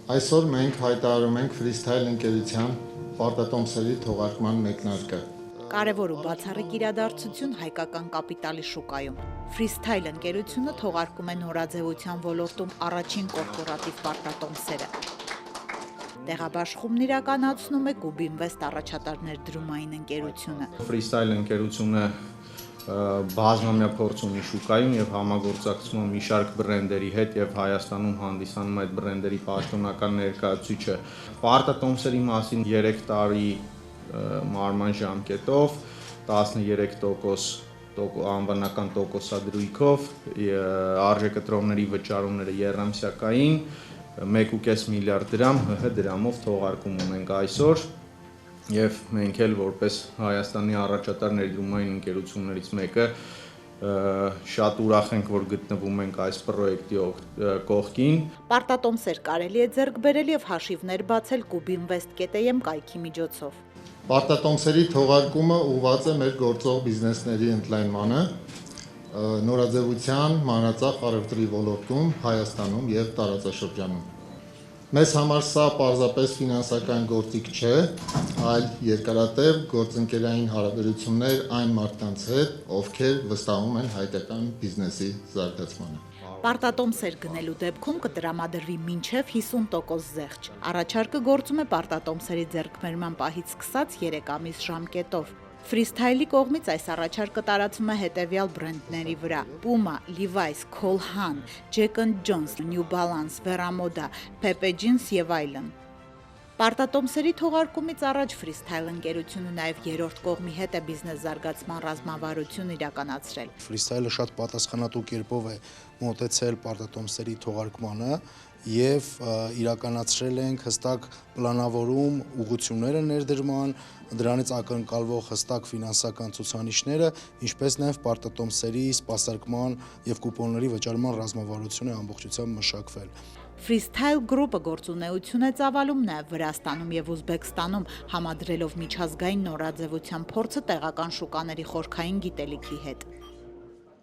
Այսօր մենք հայտարարում ենք Freestyle ընկերության պարտատոմսերի թողարկման մեկնարկը։ Կարևոր ու բացառիկ իրադարձություն հայկական կապիտալի շուկայում։ Freestyle ընկերությունը թողարկում է նորաձևության ոլորտում առաջին կորպորատիվ պարտատոմսերը։ Տեղաբաշխումն իրականացնում է Cubinvest առաջատար ներդրումային ընկերությունը։ Freestyle ընկերությունը բազմամյա փորձ ունի շուկայում եւ համագործակցում մի շարք բրենդերի հետ եւ Հայաստանում հանդիսանում այդ բրենդերի պաշտոնական ներկայացուցիչը պարտատոմսերի մասին 3 տարի մարման ժամկետով 13% անվանական տոկոսադրույքով արժեքտրոնների վճարումները եռամսյակային 1.5 միլիարդ դրամ ՀՀ դրամով թողարկում ունենք այսօր եւ մենք էլ որպես Հայաստանի առաջատար ներդրումային ընկերություններից մեկը շատ ուրախ ենք, որ գտնվում ենք այս պրոյեկտի կողքին։ Պարտատոմսեր կարելի է ձեռք բերել եւ հաշիվներ բացել Cubinvest.am կայքի միջոցով։ Պարտատոմսերի թողարկումը ուղղված է մեր գործող բիզնեսների ընդլայնմանը, նորաձևության, մանրածախ առևտրի ոլորտում, Հայաստանում եւ տարածաշրջանում։ Մեզ համար սա պարզապես ֆինանսական գործիք չէ, այլ երկարատև գործընկերային հարաբերություններ այն մարդկանց հետ, ովքեր վստահում են հայկական բիզնեսի զարգացմանը։ Պարտատոմսեր գնելու դեպքում կտրամադրվի մինչև 50% զեղչ։ Առաջարկը գործում է պարտատոմսերի ձեռքբերման պահից սկսած 3 ամիս ժամկետով։ Freestyle-ի կողմից այս առաջարկը տարածվում է հետևյալ բրենդների վրա՝ Puma, Levi's, Cole Haan, Jack & Jones, New Balance, Veramoda, Pepe Jeans եւ այլն։ Պարտատոմսերի թողարկումից առաջ Freestyle ընկերությունը նաև երրորդ կողմի հետ է բիզնես զարգացման ռազմավարություն իրականացրել։ Freestyle-ը շատ պատասխանատու կերպով է մոտեցել պարտատոմսերի թողարկմանը եւ իրականացրել ենք հստակ պլանավորում, ուղղությունները ներդրման, դրանից ակնկալվող հստակ ֆինանսական ցուցանիշները, ինչպես նաև պարտատոմսերի սպասարկման եւ կուպոնների վճարման ռազմավարությունը ամբողջությամբ մշակվել։ Freestyle Group-ը գործունեություն է ծավալում նաև Վրաստանում եւ Ուզբեկստանում, համադրելով միջազգային նորաձևության փորձը տեղական շուկաների խորքային գիտելիքի հետ։